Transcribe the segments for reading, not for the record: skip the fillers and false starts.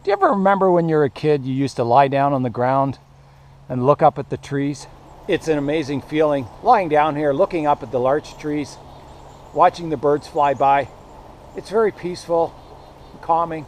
Do you ever remember when you were a kid, you used to lie down on the ground and look up at the trees? It's an amazing feeling, lying down here, looking up at the larch trees, watching the birds fly by. It's very peaceful, calming,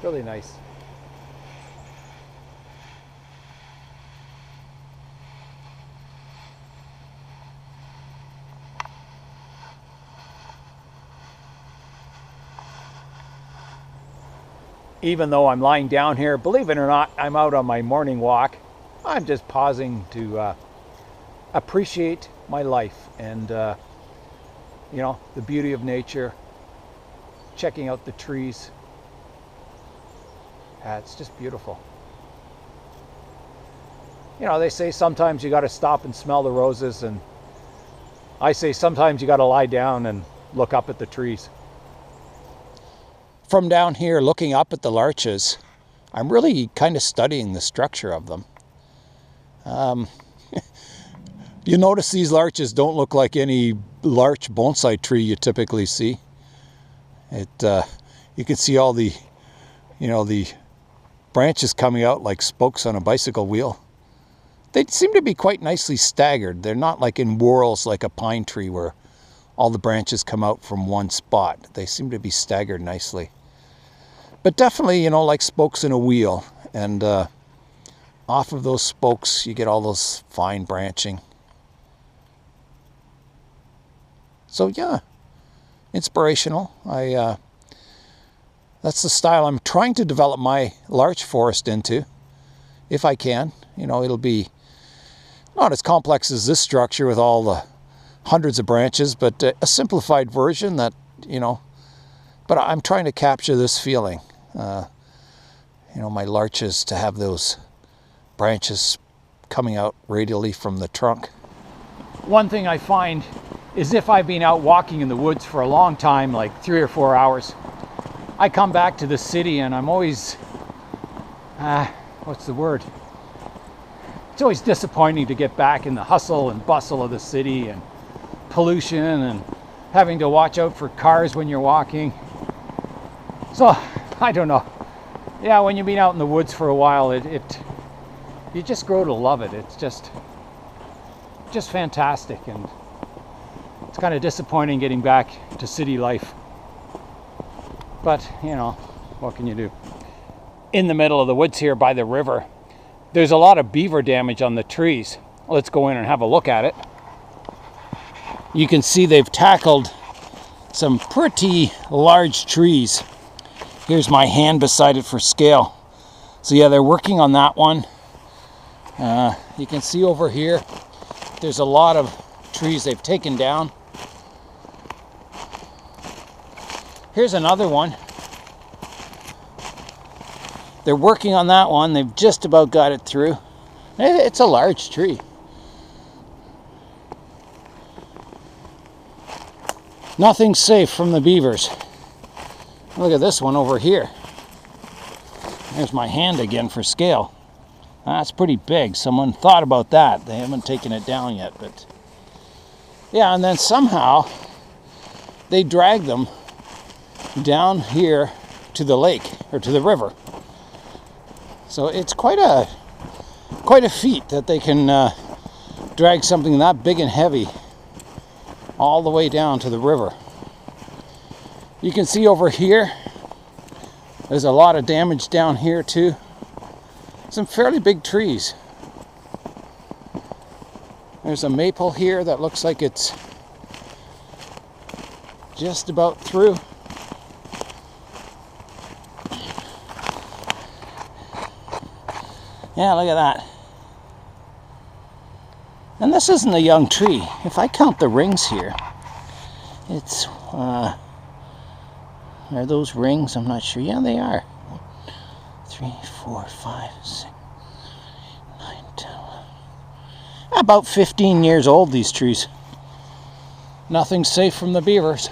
really nice. Even though I'm lying down here, believe it or not, I'm out on my morning walk. I'm just pausing to appreciate my life and, you know, the beauty of nature, checking out the trees. It's just beautiful. You know, they say sometimes you got to stop and smell the roses, and I say sometimes you got to lie down and look up at the trees. From down here looking up at the larches, I'm really kind of studying the structure of them. You notice these larches don't look like any larch bonsai tree you typically see. You can see all the, you know, the branches coming out like spokes on a bicycle wheel. They seem to be quite nicely staggered. They're not like in whorls like a pine tree where all the branches come out from one spot. They seem to be staggered nicely. But definitely, you know, like spokes in a wheel. And off of those spokes, you get all those fine branching. So yeah, inspirational. That's the style I'm trying to develop my larch forest into, if I can. You know, it'll be not as complex as this structure with all the hundreds of branches, but a simplified version that, you know, but I'm trying to capture this feeling. You know, my larches to have those branches coming out radially from the trunk. One thing I find is if I've been out walking in the woods for a long time, like 3 or 4 hours, I come back to the city and I'm always, what's the word? It's always disappointing to get back in the hustle and bustle of the city and pollution and having to watch out for cars when you're walking. So, I don't know. Yeah, when you've been out in the woods for a while, you just grow to love it. It's just fantastic, and it's kind of disappointing getting back to city life. But, you know, what can you do? In the middle of the woods here by the river, there's a lot of beaver damage on the trees. Let's go in and have a look at it. You can see they've tackled some pretty large trees. Here's my hand beside it for scale. So yeah, they're working on that one. You can see over here, there's a lot of trees they've taken down. Here's another one. They're working on that one. They've just about got it through. It's a large tree. Nothing's safe from the beavers. Look at this one over here. There's my hand again for scale. That's pretty big. Someone thought about that. They haven't taken it down yet, but yeah, and then somehow they drag them down here to the lake or to the river. So it's quite a feat that they can drag something that big and heavy all the way down to the river. You can see over here, there's a lot of damage down here too. Some fairly big trees. There's a maple here that looks like it's just about through. Yeah, look at that. And this isn't a young tree. If I count the rings here, it's are those rings? I'm not sure. Yeah, they are. 1, 2, 3, 4, 5, 6, 9, 10, 11. About 15 years old, these trees. Nothing's safe from the beavers.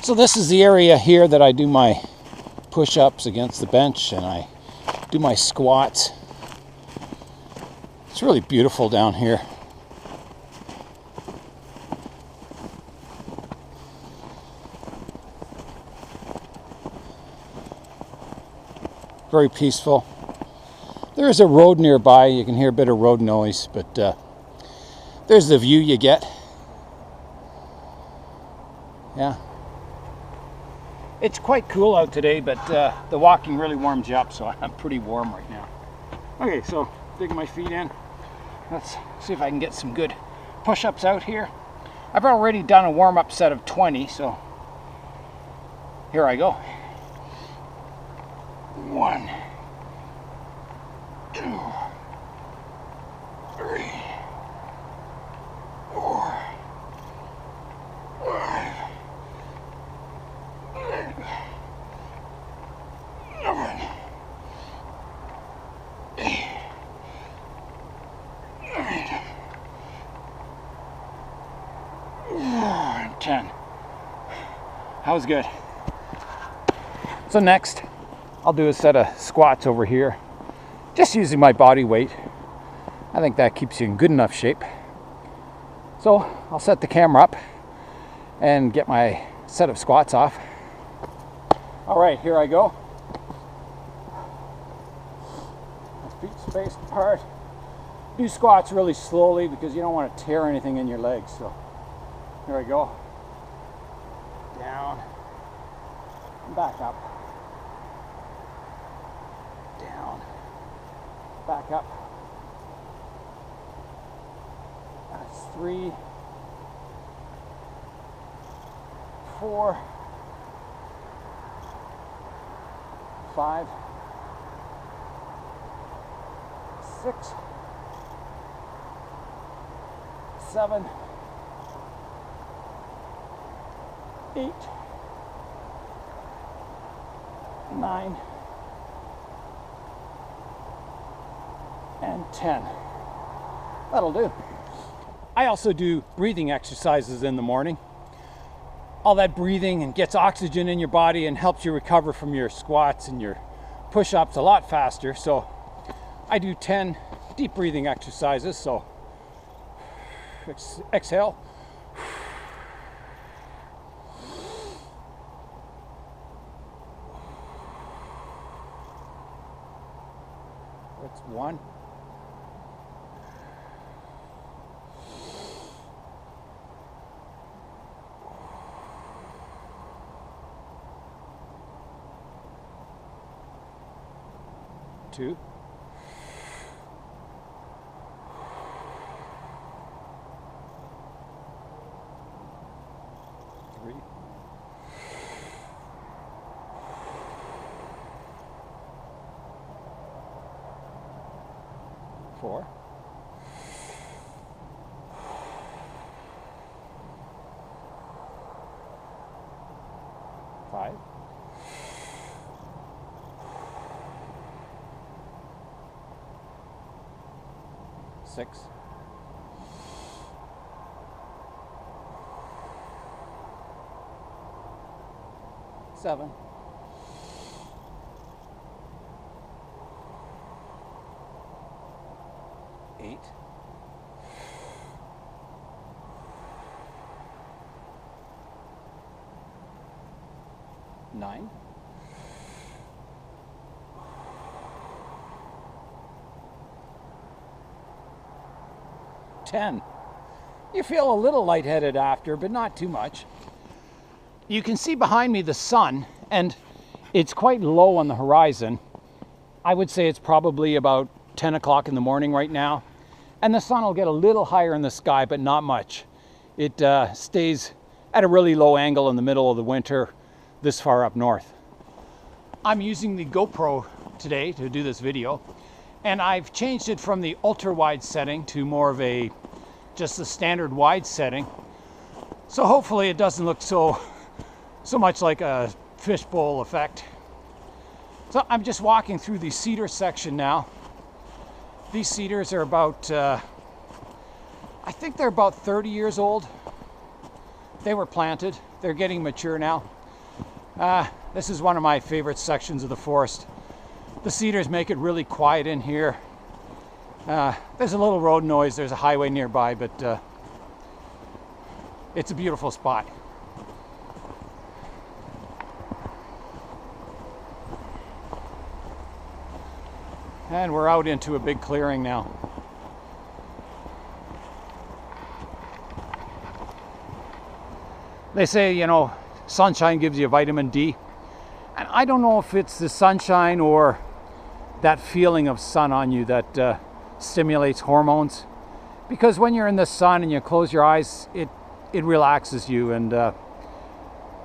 So this is the area here that I do my push-ups against the bench and I do my squats. It's really beautiful down here. very peaceful. There is a road nearby. You can hear a bit of road noise, but there's the view you get. Yeah. It's quite cool out today, but the walking really warms you up, so I'm pretty warm right now. Okay, so digging my feet in. Let's see if I can get some good push-ups out here. I've already done a warm-up set of 20, so here I go. 1, 2, 3, 4, 5, 7, 8, 9, 10. That was good. So next, I'll do a set of squats over here, just using my body weight. I think that keeps you in good enough shape. So I'll set the camera up and get my set of squats off. All right, here I go. Feet spaced apart. Do squats really slowly because you don't want to tear anything in your legs. So here I go. Down and back up. Down, back up. That's 3, 4, 5, 6, 7, 8, 9, and 10. That'll do. I also do breathing exercises in the morning. All that breathing and gets oxygen in your body and helps you recover from your squats and your push-ups a lot faster. So I do 10 deep breathing exercises. So exhale. That's 1. 2. 3. 4. 5. 6. 7. 8. 9. 10. You feel a little lightheaded after, but not too much. You can see behind me the sun, and it's quite low on the horizon. I would say it's probably about 10 o'clock in the morning right now. And the sun will get a little higher in the sky, but not much. It stays at a really low angle in the middle of the winter this far up north. I'm using the GoPro today to do this video, and I've changed it from the ultra wide setting to more of a just the standard wide setting. So hopefully it doesn't look so much like a fishbowl effect. So I'm just walking through the cedar section now. These cedars are about, I think they're about 30 years old. They were planted. They're getting mature now. This is one of my favorite sections of the forest. The cedars make it really quiet in here. There's a little road noise. There's a highway nearby, but it's a beautiful spot. And we're out into a big clearing now. They say, you know, sunshine gives you vitamin D. And I don't know if it's the sunshine or that feeling of sun on you that stimulates hormones. Because when you're in the sun and you close your eyes, it relaxes you, and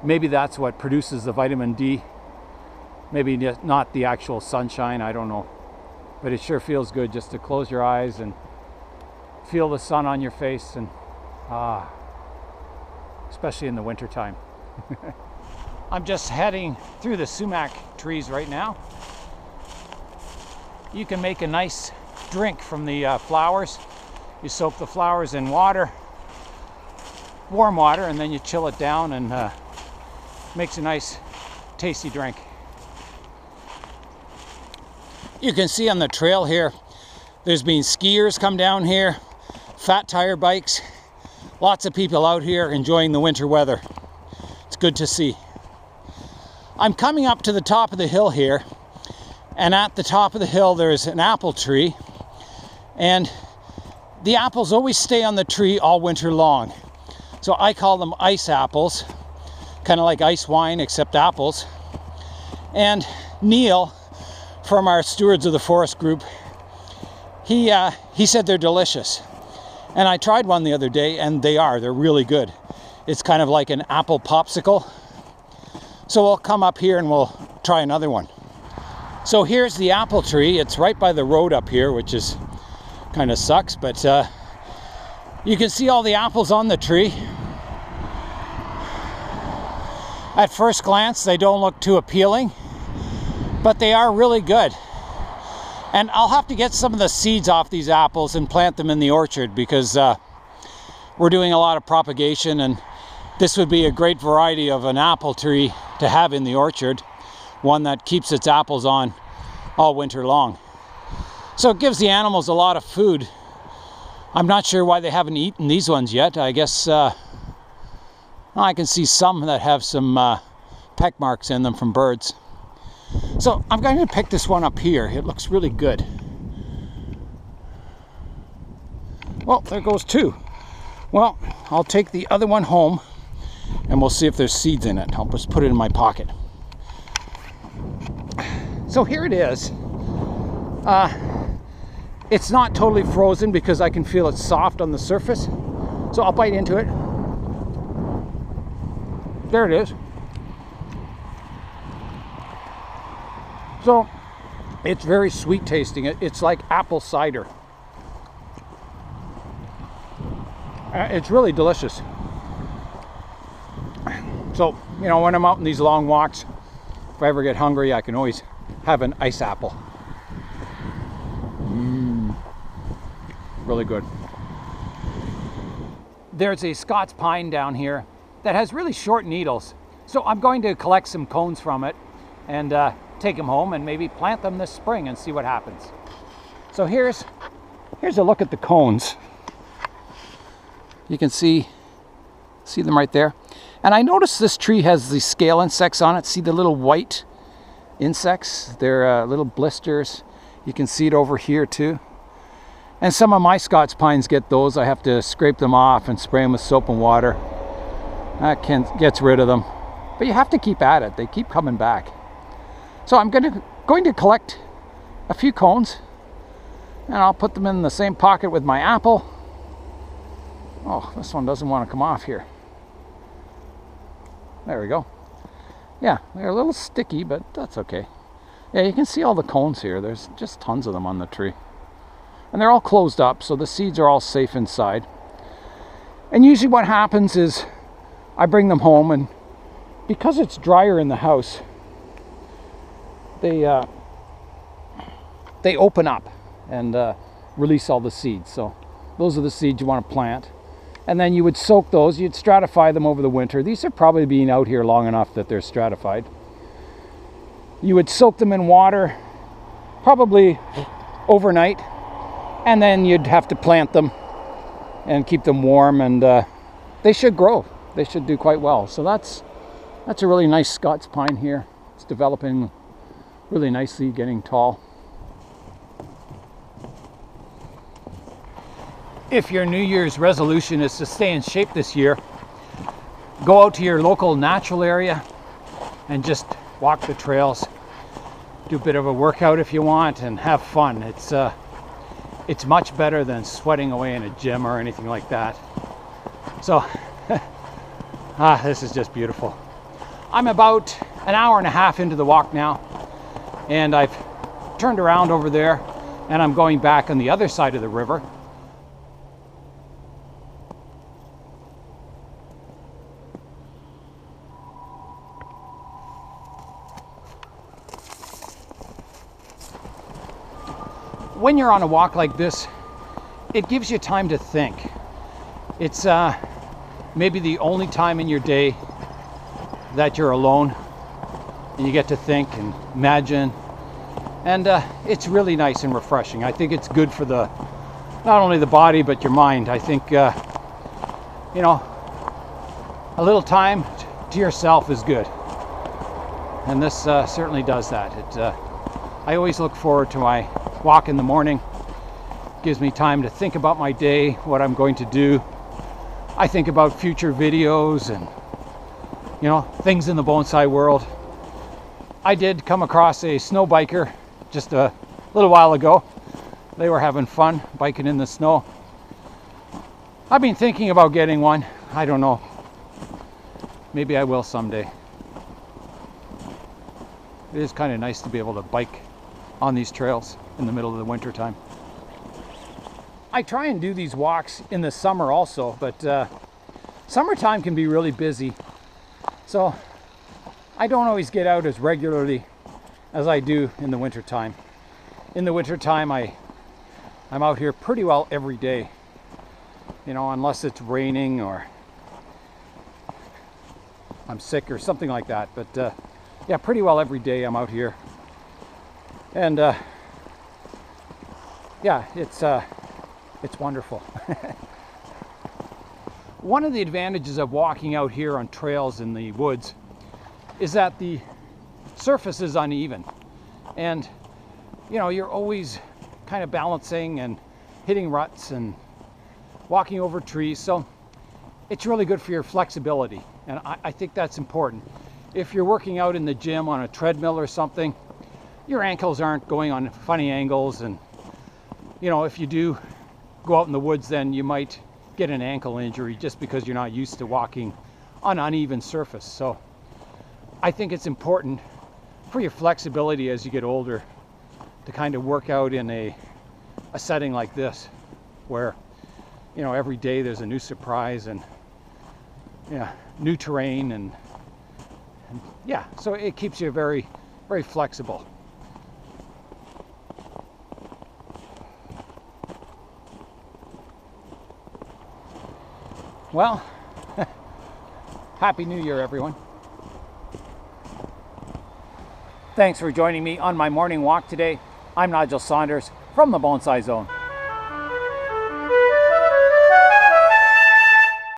maybe that's what produces the vitamin D. Maybe not the actual sunshine, I don't know. But it sure feels good just to close your eyes and feel the sun on your face, and especially in the wintertime. I'm just heading through the sumac trees right now. You can make a nice drink from the flowers. You soak the flowers in water, warm water, and then you chill it down, and makes a nice tasty drink. You can see on the trail here, there's been skiers come down here, fat tire bikes, lots of people out here enjoying the winter weather. It's good to see. I'm coming up to the top of the hill here, and at the top of the hill there's an apple tree, and the apples always stay on the tree all winter long. So I call them ice apples, kind of like ice wine except apples. And Neil from our Stewards of the Forest group, he said they're delicious. And I tried one the other day, and they're really good. It's kind of like an apple popsicle. So we'll come up here and we'll try another one. So here's the apple tree. It's right by the road up here, which is kind of sucks, but you can see all the apples on the tree. At first glance, they don't look too appealing, but they are really good. And I'll have to get some of the seeds off these apples and plant them in the orchard, because we're doing a lot of propagation, and this would be a great variety of an apple tree to have in the orchard, one that keeps its apples on all winter long. So it gives the animals a lot of food. I'm not sure why they haven't eaten these ones yet. I guess I can see some that have some peck marks in them from birds. So I'm going to pick this one up here. It looks really good. Well, there goes two. Well, I'll take the other one home, and we'll see if there's seeds in it. I'll just put it in my pocket. So here it is. It's not totally frozen because I can feel it soft on the surface. So I'll bite into it. There it is. So it's very sweet tasting. It's like apple cider. It's really delicious. So, you know, when I'm out in these long walks, if I ever get hungry, I can always have an ice apple. Really good. There's a Scots pine down here that has really short needles. So I'm going to collect some cones from it and take them home and maybe plant them this spring and see what happens. So here's a look at the cones. You can see them right there. And I noticed this tree has the scale insects on it. See the little white insects? They're little blisters. You can see it over here too. And some of my Scots pines get those. I have to scrape them off and spray them with soap and water. That gets rid of them. But you have to keep at it. They keep coming back. So I'm going to collect a few cones, and I'll put them in the same pocket with my apple. Oh, this one doesn't want to come off here. There we go. Yeah, they're a little sticky, but that's okay. Yeah, you can see all the cones here. There's just tons of them on the tree. And they're all closed up, so the seeds are all safe inside. And usually what happens is I bring them home, and because it's drier in the house, they open up and release all the seeds. So those are the seeds you want to plant. And then you would soak those, you'd stratify them over the winter. These are probably being out here long enough that they're stratified. You would soak them in water, probably overnight, and then you'd have to plant them and keep them warm, and they should grow. They should do quite well. So that's a really nice Scots pine here. It's developing really nicely, getting tall. if your New Year's resolution is to stay in shape this year, go out to your local natural area and just walk the trails. Do a bit of a workout if you want and have fun. It's much better than sweating away in a gym or anything like that. So, this is just beautiful. I'm about an hour and a half into the walk now, and I've turned around over there and I'm going back on the other side of the river. When you're on a walk like this, it gives you time to think. It's maybe the only time in your day that you're alone and you get to think and imagine, and it's really nice and refreshing. I think it's good for not only the body but your mind. I think you know, a little time to yourself is good, and this certainly does that. I always look forward to my walk in the morning. Gives me time to think about my day, what I'm going to do. I think about future videos and, you know, things in the bonsai world. I did come across a snow biker just a little while ago. They were having fun biking in the snow. I've been thinking about getting one. I don't know. Maybe I will someday. It is kind of nice to be able to bike on these trails in the middle of the winter time. I try and do these walks in the summer also, but summertime can be really busy, so I don't always get out as regularly as I do in the winter time. In the winter time, I'm out here pretty well every day, you know, unless it's raining or I'm sick or something like that. But yeah, pretty well every day I'm out here. And yeah, it's wonderful. One of the advantages of walking out here on trails in the woods is that the surface is uneven, and you know, you're always kind of balancing and hitting ruts and walking over trees, so it's really good for your flexibility, and I think that's important. If you're working out in the gym on a treadmill or something, your ankles aren't going on funny angles, and you know, if you do go out in the woods, then you might get an ankle injury just because you're not used to walking on uneven surface. So I think it's important for your flexibility as you get older to kind of work out in a setting like this, where, you know, every day there's a new surprise and, yeah, new terrain, and yeah, so it keeps you very, very flexible. Well, Happy New Year, everyone. Thanks for joining me on my morning walk today. I'm Nigel Saunders from the Bonsai Zone.